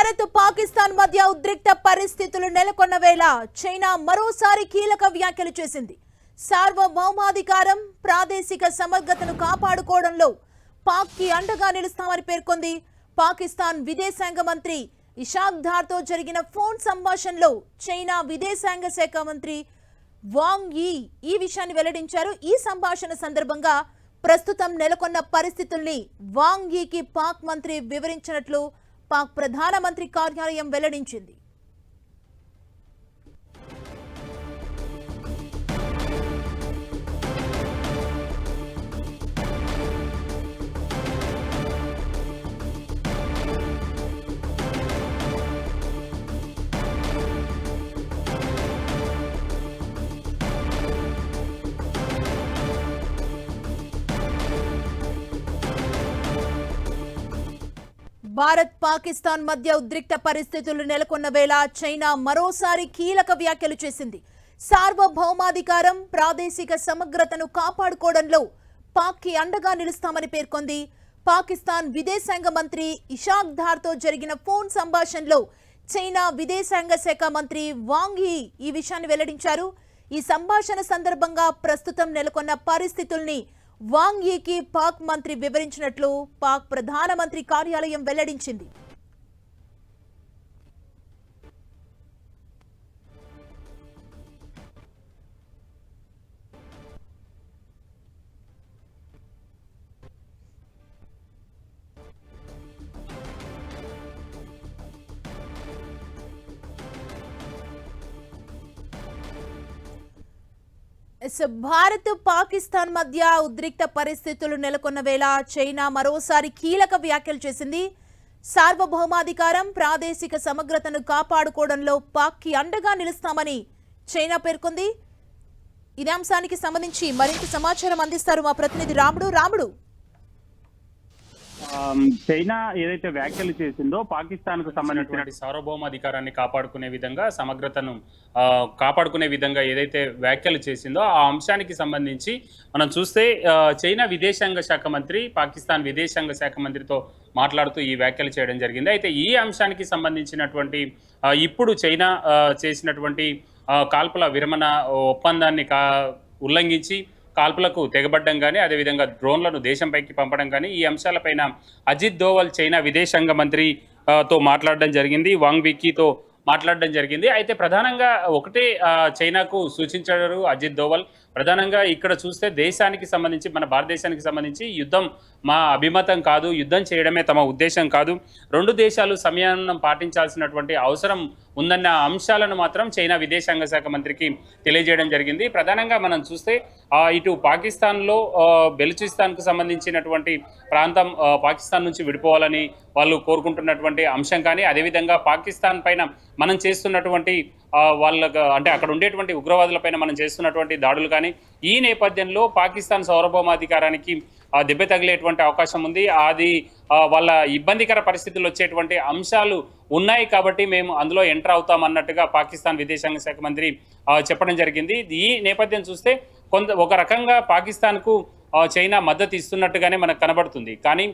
భారత్ పాకిస్తాన్ మధ్య ఉద్రిక్త పరిస్థితులు నెలకొన్న వేళ చైనా మరోసారి కీలక వ్యాఖ్యలు చేసింది. సార్వభౌమాధికారం, ప్రాదేశిక సమగ్రతను కాపాడుకోవడంలో పాక్ కి అండగా నిలుస్తామని పేర్కొంది. పాకిస్తాన్ విదేశాంగ మంత్రి ఇషాక్ దార్తో జరిగిన ఫోన్ సంభాషణలో చైనా విదేశాంగ శాఖ మంత్రి వాంగ్ యీ ఈ విషయాన్ని వెల్లడించారు. ఈ సంభాషణ సందర్భంగా ప్రస్తుతం నెలకొన్న పరిస్థితుల్ని వాంగ్ యీకి పాక్ మంత్రి వివరించినట్లు పాక్ ప్రధానమంత్రి కార్యాలయం వెల్లడించింది. భారత్ పాకిస్తాన్ మధ్య ఉద్రిక్త పరిస్థితులు నెలకొన్న వేళ చైనా మరోసారి కీలక వ్యాఖ్యలు చేసింది. సార్వభౌమాధికారం, ప్రాదేశిక సమగ్రతను కాపాడుకోవడంలో పాక్ కి అండగా నిలుస్తామని పేర్కొంది. పాకిస్తాన్ విదేశాంగ మంత్రి ఇషాక్ దార్తో జరిగిన ఫోన్ సంభాషణలో చైనా విదేశాంగ శాఖ మంత్రి వాంగ్ యీ ఈ విషయాన్ని వెల్లడించారు. ఈ సంభాషణ సందర్భంగా ప్రస్తుతం నెలకొన్న పరిస్థితుల్ని వాంగ్ యీకి పాక్ మంత్రి వివరించినట్లు పాక్ ప్రధానమంత్రి కార్యాలయం వెల్లడించింది. భారత్ పాకిస్తాన్ మధ్య ఉద్రిక్త పరిస్థితులు నెలకొన్న వేళ చైనా మరోసారి కీలక వ్యాఖ్యలు చేసింది. సార్వభౌమాధికారం, ప్రాదేశిక సమగ్రతను కాపాడుకోవడంలో పాక్ కి అండగా నిలుస్తామని చైనా పేర్కొంది. ఇదే అంశానికి సంబంధించి మరింత సమాచారం అందిస్తారు మా ప్రతినిధి రాముడు. చైనా ఏదైతే వ్యాఖ్యలు చేసిందో పాకిస్తాన్ కు సంబంధించిన సార్వభౌమాధికారాన్ని కాపాడుకునే విధంగా, సమగ్రతను కాపాడుకునే విధంగా ఏదైతే వ్యాఖ్యలు చేసిందో ఆ అంశానికి సంబంధించి మనం చూస్తే చైనా విదేశాంగ శాఖ మంత్రి పాకిస్తాన్ విదేశాంగ శాఖ మంత్రితో మాట్లాడుతూ ఈ వ్యాఖ్యలు చేయడం జరిగింది. అయితే ఈ అంశానికి సంబంధించినటువంటి ఇప్పుడు చైనా చేసినటువంటి కాల్పుల విరమణ ఒప్పందాన్ని ఉల్లంఘించి కాల్పులకు తెగబడ్డం కానీ, అదేవిధంగా డ్రోన్లను దేశంపైకి పంపడం కానీ, ఈ అంశాలపైన అజిత్ దోవల్ చైనా విదేశాంగ మంత్రితో మాట్లాడడం జరిగింది, వాంగ్ యీతో మాట్లాడడం జరిగింది. అయితే ప్రధానంగా ఒకటే చైనాకు సూచించారు అజిత్ దోవల్. ప్రధానంగా ఇక్కడ చూస్తే దేశానికి సంబంధించి, మన భారతదేశానికి సంబంధించి యుద్ధం మా అభిమతం కాదు, యుద్ధం చేయడమే తమ ఉద్దేశం కాదు, రెండు దేశాలు సంయమనం పాటించాల్సినటువంటి అవసరం ఉందన్న అంశాలను మాత్రం చైనా విదేశాంగ శాఖ మంత్రికి తెలియజేయడం జరిగింది. ప్రధానంగా మనం చూస్తే ఇటు పాకిస్తాన్లో బెలూచిస్తాన్కు సంబంధించినటువంటి ప్రాంతం పాకిస్తాన్ నుంచి విడిపోవాలని వాళ్ళు కోరుకుంటున్నటువంటి అంశం కానీ, అదేవిధంగా పాకిస్తాన్ పైన మనం చేస్తున్నటువంటి వాళ్ళకు అంటే అక్కడ ఉండేటువంటి ఉగ్రవాదులపైన మనం చేస్తున్నటువంటి దాడులు కానీ, ఈ నేపథ్యంలో పాకిస్తాన్ సార్వభౌమాధికారానికి దెబ్బ తగిలేటువంటి అవకాశం ఉంది. అది వాళ్ళ ఇబ్బందికర పరిస్థితులు వచ్చేటువంటి అంశాలు ఉన్నాయి కాబట్టి మేము అందులో ఎంటర్ అవుతామన్నట్టుగా పాకిస్తాన్ విదేశాంగ శాఖ మంత్రి చెప్పడం జరిగింది. ఈ నేపథ్యం చూస్తే ఒక రకంగా పాకిస్తాన్కు చైనా మద్దతు ఇస్తున్నట్టుగానే మనకు కనబడుతుంది. కానీ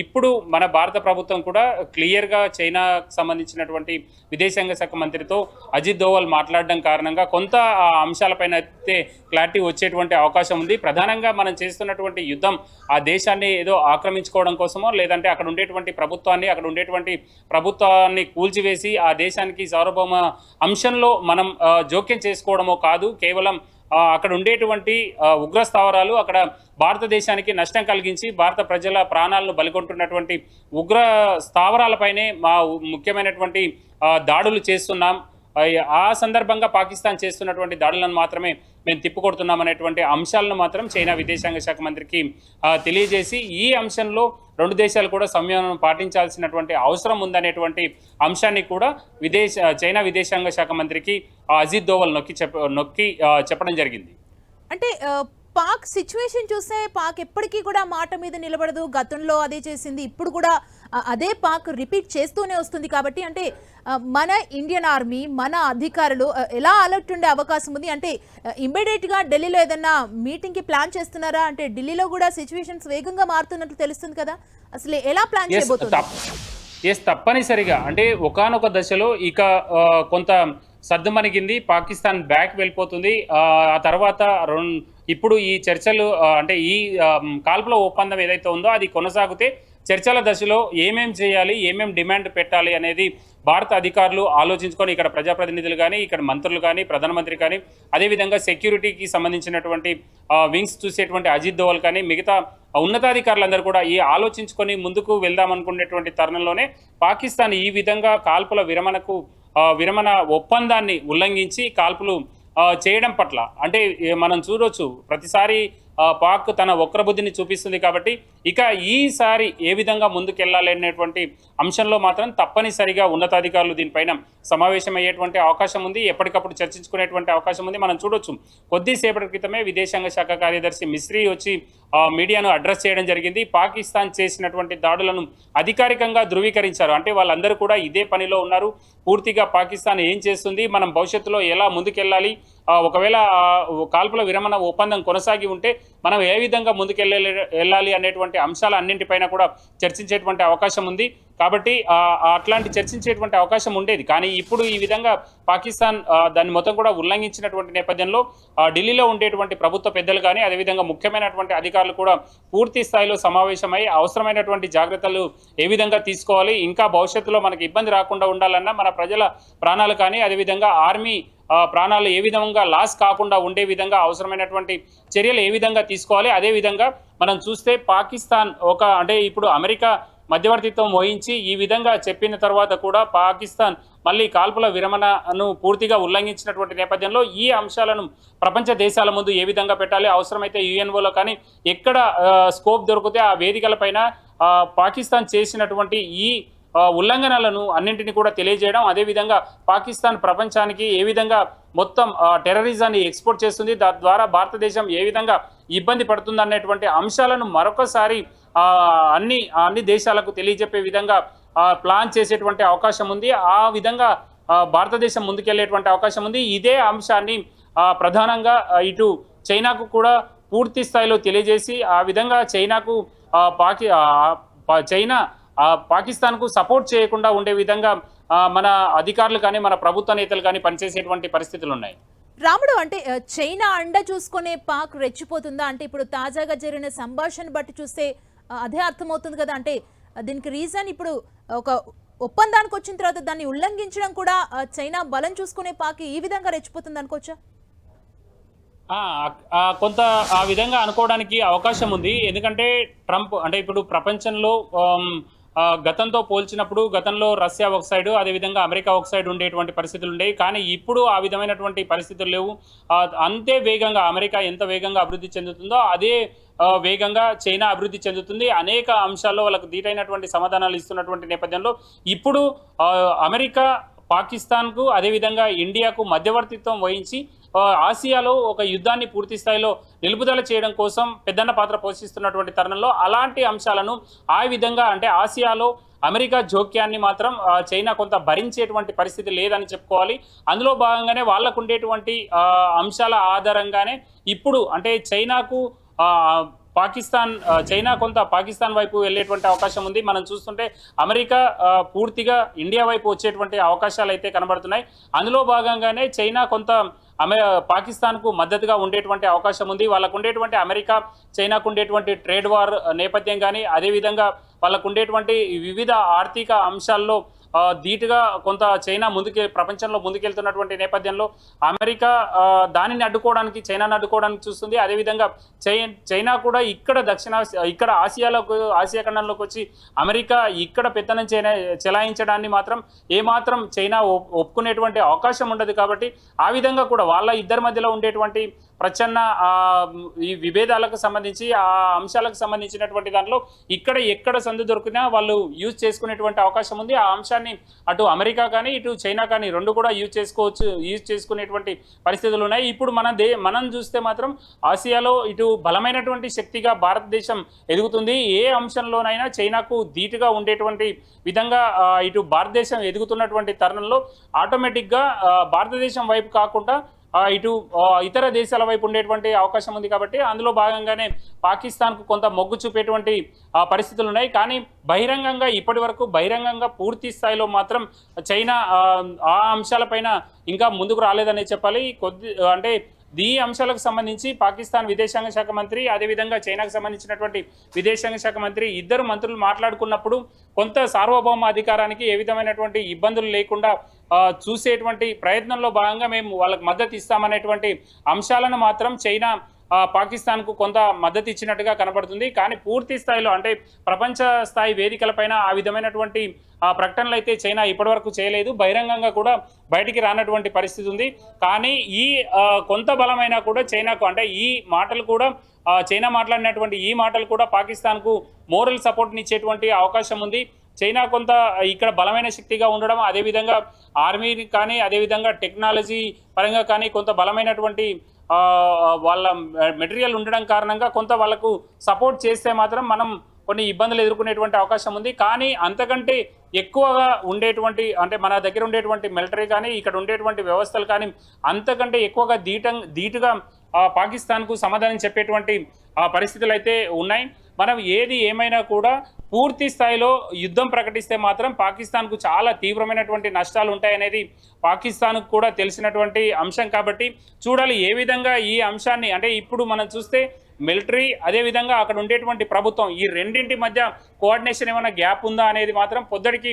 ఇప్పుడు మన భారత ప్రభుత్వం కూడా క్లియర్గా చైనాకు సంబంధించినటువంటి విదేశాంగ శాఖ మంత్రితో అజిత్ దోవల్ మాట్లాడడం కారణంగా కొంత అంశాలపైన అయితే క్లారిటీ వచ్చేటువంటి అవకాశం ఉంది. ప్రధానంగా మనం చేస్తున్నటువంటి యుద్ధం ఆ దేశాన్ని ఏదో ఆక్రమించుకోవడం కోసమో, లేదంటే అక్కడ ఉండేటువంటి ప్రభుత్వాన్ని కూల్చివేసి ఆ దేశానికి సార్వభౌమ అంశంలో మనం జోక్యం చేసుకోవడమో కాదు, కేవలం అక్కడ ఉండేటువంటి ఉగ్ర స్థావరాలు అక్కడ భారతదేశానికి నష్టం కలిగించి భారత ప్రజల ప్రాణాలను బలికొంటున్నటువంటి ఉగ్ర స్థావరాలపైనే మా ముఖ్యమైనటువంటి దాడులు చేస్తున్నాం. ఆ సందర్భంగా పాకిస్తాన్ చేస్తున్నటువంటి దాడులను మాత్రమే మేము తిప్పికొడుతున్నామనేటువంటి అంశాలను మాత్రం చైనా విదేశాంగ శాఖ మంత్రికి తెలియజేసి, ఈ అంశంలో రెండు దేశాలు కూడా సంయమనం పాటించాల్సినటువంటి అవసరం ఉందనేటువంటి అంశాన్ని కూడా చైనా విదేశాంగ శాఖ మంత్రికి అజిత్ దోవల్ నొక్కి చెప్పడం జరిగింది. అంటే పాక్ సిచ్యువేషన్ చూస్తే పాక్ ఎప్పటికీ కూడా మాట మీద నిలబడదు. గతంలో అదే చేసింది, ఇప్పుడు కూడా అదే పాక్ రిపీట్ చేస్తూనే వస్తుంది. కాబట్టి అంటే మన ఇండియన్ ఆర్మీ, మన అధికారులు ఎలా అలర్ట్ ఉండే అవకాశం ఉంది? అంటే ఇమ్మీడియట్ గా ఢిల్లీలో ఏదన్నా మీటింగ్ కి ప్లాన్ చేస్తున్నారా? అంటే ఢిల్లీలో కూడా సిచ్యువేషన్స్ వేగంగా మారుతున్నట్లు తెలుస్తుంది కదా, అసలు ఎలా ప్లాన్ చేయబోతున్నారు? ఎస్ తప్పనిసరిగా అంటే ఒకానొక దశలో ఇక కొంత సర్దుమణిగింది, పాకిస్తాన్ బ్యాక్ వెళ్ళిపోతుంది. ఆ తర్వాత ఇప్పుడు ఈ చర్చలు అంటే ఈ కాల్పుల ఒప్పందం ఏదైతే ఉందో అది కొనసాగితే చర్చల దశలో ఏమేం చేయాలి, ఏమేం డిమాండ్ పెట్టాలి అనేది భారత అధికారులు ఆలోచించుకొని ఇక్కడ ప్రజాప్రతినిధులు కానీ, ఇక్కడ మంత్రులు కానీ, ప్రధానమంత్రి కానీ, అదేవిధంగా సెక్యూరిటీకి సంబంధించినటువంటి వింగ్స్ చూసేటువంటి అజిత్ దోవల్ కానీ, మిగతా ఉన్నతాధికారులందరూ కూడా ఈ ఆలోచించుకొని ముందుకు వెళ్దామనుకునేటువంటి తరుణంలోనే పాకిస్తాన్ ఈ విధంగా కాల్పుల విరమణ ఒప్పందాన్ని ఉల్లంఘించి కాల్పులు చేయడం పట్ల అంటే మనం చూడొచ్చు ప్రతిసారి పాక్ తన వక్రబుద్ధిని చూపిస్తుంది. కాబట్టి ఇక ఈసారి ఏ విధంగా ముందుకెళ్లాలి అనేటువంటి అంశంలో మాత్రం తప్పనిసరిగా ఉన్నతాధికారులు దీనిపైన సమావేశమయ్యేటువంటి అవకాశం ఉంది, ఎప్పటికప్పుడు చర్చించుకునేటువంటి అవకాశం ఉంది. మనం చూడొచ్చు కొద్దిసేపటి క్రితమే విదేశాంగ శాఖ కార్యదర్శి మిస్రీ వచ్చి మీడియాను అడ్రస్ చేయడం జరిగింది. పాకిస్తాన్ చేసినటువంటి దాడులను అధికారికంగా ధృవీకరించారు. అంటే వాళ్ళందరూ కూడా ఇదే పనిలో ఉన్నారు, పూర్తిగా పాకిస్తాన్ ఏం చేస్తుంది, మనం భవిష్యత్తులో ఎలా ముందుకెళ్ళాలి, ఒకవేళ కాల్పుల విరమణ ఒప్పందం కొనసాగి ఉంటే మనం ఏ విధంగా వెళ్ళాలి అనేటువంటి అంశాల అన్నింటిపైన కూడా చర్చించేటువంటి అవకాశం ఉంది. కాబట్టి అట్లాంటి చర్చించేటువంటి అవకాశం ఉండేది. కానీ ఇప్పుడు ఈ విధంగా పాకిస్తాన్ దాన్ని మొత్తం కూడా ఉల్లంఘించినటువంటి నేపథ్యంలో ఢిల్లీలో ఉండేటువంటి ప్రభుత్వ పెద్దలు కానీ, అదేవిధంగా ముఖ్యమైనటువంటి అధికారులు కూడా పూర్తి స్థాయిలో సమావేశమై అవసరమైనటువంటి జాగ్రత్తలు ఏ విధంగా తీసుకోవాలి, ఇంకా భవిష్యత్తులో మనకి ఇబ్బంది రాకుండా ఉండాలన్నా మన ప్రజల ప్రాణాలు కానీ, అదేవిధంగా ఆర్మీ ప్రాణాలు ఏ విధంగా లాస్ కాకుండా ఉండే విధంగా అవసరమైనటువంటి చర్యలు ఏ విధంగా తీసుకోవాలి. అదేవిధంగా మనం చూస్తే పాకిస్తాన్ అంటే ఇప్పుడు అమెరికా మధ్యవర్తిత్వం వహించి ఈ విధంగా చెప్పిన తర్వాత కూడా పాకిస్తాన్ మళ్ళీ కాల్పుల విరమణను పూర్తిగా ఉల్లంఘించినటువంటి నేపథ్యంలో ఈ అంశాలను ప్రపంచ దేశాల ముందు ఏ విధంగా పెట్టాలి, అవసరమైతే యుఎన్ఓలో కానీ ఎక్కడ స్కోప్ దొరికితే ఆ వేదికలపైన పాకిస్తాన్ చేసినటువంటి ఈ ఉల్లంఘనలను అన్నింటినీ కూడా తెలియజేయడం, అదేవిధంగా పాకిస్తాన్ ప్రపంచానికి ఏ విధంగా మొత్తం టెర్రరిజాన్ని ఎక్స్పోర్ట్ చేస్తుంది, ద్వారా భారతదేశం ఏ విధంగా ఇబ్బంది పడుతుంది అనేటువంటి అంశాలను మరొకసారి అన్ని దేశాలకు తెలియజెప్పే విధంగా ప్లాన్ చేసేటువంటి అవకాశం ఉంది. ఆ విధంగా భారతదేశం ముందుకెళ్లేటువంటి అవకాశం ఉంది. ఇదే అంశాన్ని ప్రధానంగా ఇటు చైనాకు కూడా పూర్తి స్థాయిలో తెలియజేసి ఆ విధంగా చైనాకు చైనా పాకిస్తాన్కు సపోర్ట్ చేయకుండా ఉండే విధంగా మన అధికారులు కానీ, మన ప్రభుత్వ నేతలు కానీ పనిచేసేటువంటి పరిస్థితులు ఉన్నాయి. రాముడు, అంటే చైనా అండ చూసుకునే పాక్ రెచ్చిపోతుందా? అంటే ఇప్పుడు తాజాగా జరిగిన సంభాషణ బట్టి చూస్తే అదే అర్థమవుతుంది కదా. అంటే దీనికి రీజన్ ఇప్పుడు ఒక ఒప్పందానికి వచ్చిన తర్వాత దాన్ని ఉల్లంఘించడం కూడా చైనా బలం చూసుకునే పాక్ ఈ విధంగా రెచ్చిపోతుంది అనుకోవచ్చా? కొంత ఆ విధంగా అనుకోవడానికి అవకాశం ఉంది. ఎందుకంటే ట్రంప్ అంటే ఇప్పుడు ప్రపంచంలో గతంతో పోల్చినప్పుడు గతంలో రష్యా ఒక సైడు, అదేవిధంగా అమెరికా ఒక సైడ్ ఉండేటువంటి పరిస్థితులు ఉండేవి. కానీ ఇప్పుడు ఆ విధమైనటువంటి పరిస్థితులు లేవు. అంతే వేగంగా అమెరికా ఎంత వేగంగా అభివృద్ధి చెందుతుందో అదే వేగంగా చైనా అభివృద్ధి చెందుతుంది. అనేక అంశాల్లో వాళ్ళకు ధీటైనటువంటి సమాధానాలు ఇస్తున్నటువంటి నేపథ్యంలో ఇప్పుడు అమెరికా పాకిస్తాన్కు అదేవిధంగా ఇండియాకు మధ్యవర్తిత్వం వహించి ఆసియాలో ఒక యుద్ధాన్ని పూర్తి స్థాయిలో నిలుపుదల చేయడం కోసం పెద్దన్న పాత్ర పోషిస్తున్నటువంటి తరుణంలో అలాంటి అంశాలను ఆ విధంగా అంటే ఆసియాలో అమెరికా జోక్యాన్ని మాత్రం చైనా కొంత భరించేటువంటి పరిస్థితి లేదని చెప్పుకోవాలి. అందులో భాగంగానే వాళ్ళకు ఉండేటువంటి అంశాల ఆధారంగానే ఇప్పుడు అంటే చైనా కొంత పాకిస్తాన్ వైపు వెళ్ళేటువంటి అవకాశం ఉంది. మనం చూస్తుంటే అమెరికా పూర్తిగా ఇండియా వైపు వచ్చేటువంటి అవకాశాలు అయితే కనబడుతున్నాయి. అందులో భాగంగానే చైనా కొంత పాకిస్తాన్కు మద్దతుగా ఉండేటువంటి అవకాశం ఉంది. వాళ్ళకు ఉండేటువంటి అమెరికా చైనాకు ఉండేటువంటి ట్రేడ్ వార్ నేపథ్యం కానీ, అదేవిధంగా వాళ్ళకు ఉండేటువంటి వివిధ ఆర్థిక అంశాల్లో ధీటుగా కొంత చైనా ప్రపంచంలో ముందుకెళ్తున్నటువంటి నేపథ్యంలో అమెరికా దానిని అడ్డుకోవడానికి, చైనాను అడ్డుకోవడానికి చూస్తుంది. అదేవిధంగా చైనా కూడా ఇక్కడ ఆసియా ఖండంలోకి వచ్చి అమెరికా ఇక్కడ పెత్తనం చెలాయించడాన్ని మాత్రం ఏమాత్రం చైనా ఒప్పుకునేటువంటి అవకాశం ఉండదు. కాబట్టి ఆ విధంగా కూడా వాళ్ళ ఇద్దరి మధ్యలో ఉండేటువంటి ప్రచన్న ఈ విభేదాలకు సంబంధించి ఆ అంశాలకు సంబంధించినటువంటి దాంట్లో ఎక్కడ సందు దొరికినా వాళ్ళు యూజ్ చేసుకునేటువంటి అవకాశం ఉంది. ఆ అంశాన్ని అటు అమెరికా కానీ ఇటు చైనా కానీ రెండు కూడా యూజ్ చేసుకునేటువంటి పరిస్థితులు ఉన్నాయి. ఇప్పుడు మనం చూస్తే మాత్రం ఆసియాలో ఇటు బలమైనటువంటి శక్తిగా భారతదేశం ఎదుగుతుంది. ఏ అంశంలోనైనా చైనాకు ధీటుగా ఉండేటువంటి విధంగా ఇటు భారతదేశం ఎదుగుతున్నటువంటి తరుణంలో ఆటోమేటిక్గా భారతదేశం వైపు కాకుండా ఇటు ఇతర దేశాల వైపు ఉండేటువంటి అవకాశం ఉంది. కాబట్టి అందులో భాగంగానే పాకిస్తాన్కు కొంత మొగ్గు చూపేటువంటి పరిస్థితులు ఉన్నాయి. కానీ బహిరంగంగా ఇప్పటి వరకు బహిరంగంగా పూర్తి స్థాయిలో మాత్రం చైనా ఆ అంశాలపైన ఇంకా ముందుకు రాలేదనే చెప్పాలి. అంటే ఈ అంశాలకు సంబంధించి పాకిస్తాన్ విదేశాంగ శాఖ మంత్రి అదేవిధంగా చైనాకు సంబంధించినటువంటి విదేశాంగ శాఖ మంత్రి ఇద్దరు మంత్రులు మాట్లాడుకున్నప్పుడు కొంత సార్వభౌమ అధికారానికి ఏ విధమైనటువంటి ఇబ్బందులు లేకుండా చూసేటువంటి ప్రయత్నంలో భాగంగా మేము వాళ్ళకి మద్దతు ఇస్తామనేటువంటి అంశాలను మాత్రం చైనా పాకిస్తాన్కు కొంత మద్దతు ఇచ్చినట్టుగా కనబడుతుంది. కానీ పూర్తి స్థాయిలో అంటే ప్రపంచ స్థాయి వేదికలపైన ఆ విధమైనటువంటి ప్రకటనలు అయితే చైనా ఇప్పటివరకు చేయలేదు. బహిరంగంగా కూడా బయటికి రానటువంటి పరిస్థితి ఉంది. కానీ ఈ కొంత బలమైనా కూడా చైనాకు అంటే ఈ మాటలు కూడా చైనా మాట్లాడినటువంటి ఈ మాటలు కూడా పాకిస్తాన్కు మోరల్ సపోర్ట్ని ఇచ్చేటువంటి అవకాశం ఉంది. చైనా కొంత ఇక్కడ బలమైన శక్తిగా ఉండడం, అదేవిధంగా ఆర్మీ కానీ అదేవిధంగా టెక్నాలజీ పరంగా కానీ కొంత బలమైనటువంటి వాళ్ళ మెటీరియల్ ఉండడం కారణంగా కొంత వాళ్ళకు సపోర్ట్ చేస్తే మాత్రం మనం కొన్ని ఇబ్బందులు ఎదుర్కొనేటువంటి అవకాశం ఉంది. కానీ అంతకంటే ఎక్కువగా ఉండేటువంటి అంటే మన దగ్గర ఉండేటువంటి మిలిటరీ కానీ ఇక్కడ ఉండేటువంటి వ్యవస్థలు కానీ అంతకంటే ఎక్కువగా ధీటుగా పాకిస్తాన్కు సమాధానం చెప్పేటువంటి పరిస్థితులు అయితే ఉన్నాయి. మనం ఏది ఏమైనా కూడా పూర్తి స్థాయిలో యుద్ధం ప్రకటిస్తే మాత్రం పాకిస్తాన్కు చాలా తీవ్రమైనటువంటి నష్టాలు ఉంటాయనేది పాకిస్తాన్కు కూడా తెలిసినటువంటి అంశం. కాబట్టి చూడాలి ఏ విధంగా ఈ అంశాన్ని అంటే ఇప్పుడు మనం చూస్తే మిలిటరీ అదేవిధంగా అక్కడ ఉండేటువంటి ప్రభుత్వం ఈ రెండింటి మధ్య కోఆర్డినేషన్ ఏమైనా గ్యాప్ ఉందా అనేది మాత్రం పొద్దుడికి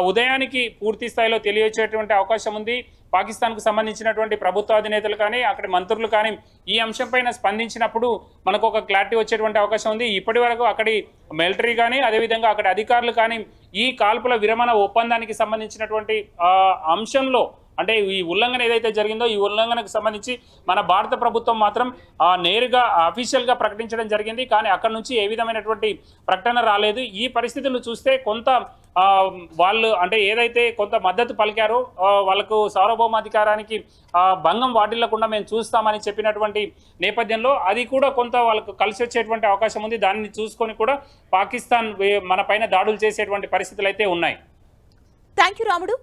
ఉదయానికి పూర్తి స్థాయిలో తెలియచేటువంటి అవకాశం ఉంది. పాకిస్తాన్కు సంబంధించినటువంటి ప్రభుత్వ అధినేతలు కానీ అక్కడి మంత్రులు కానీ ఈ అంశంపైన స్పందించినప్పుడు మనకు ఒక క్లారిటీ వచ్చేటువంటి అవకాశం ఉంది. ఇప్పటి వరకు అక్కడి మిలిటరీ కానీ అదేవిధంగా అక్కడి అధికారులు కానీ ఈ కాల్పుల విరమణ ఒప్పందానికి సంబంధించినటువంటి అంశంలో అంటే ఈ ఉల్లంఘన ఏదైతే జరిగిందో ఈ ఉల్లంఘనకు సంబంధించి మన భారత ప్రభుత్వం మాత్రం నేరుగా అఫీషియల్గా ప్రకటించడం జరిగింది. కానీ అక్కడ నుంచి ఏ విధమైనటువంటి ప్రకటన రాలేదు. ఈ పరిస్థితులు చూస్తే కొంత వాళ్ళు అంటే ఏదైతే కొంత మద్దతు పలికారో వాళ్ళకు సార్వభౌమాధికారానికి భంగం వాటిల్లకుండా మేము చూస్తామని చెప్పినటువంటి నేపథ్యంలో అది కూడా కొంత వాళ్ళకు కలిసి వచ్చేటువంటి అవకాశం ఉంది. దానిని చూసుకొని కూడా పాకిస్తాన్ మన పైన దాడులు చేసేటువంటి పరిస్థితులు అయితే ఉన్నాయి. థ్యాంక్ యూ రాముడు.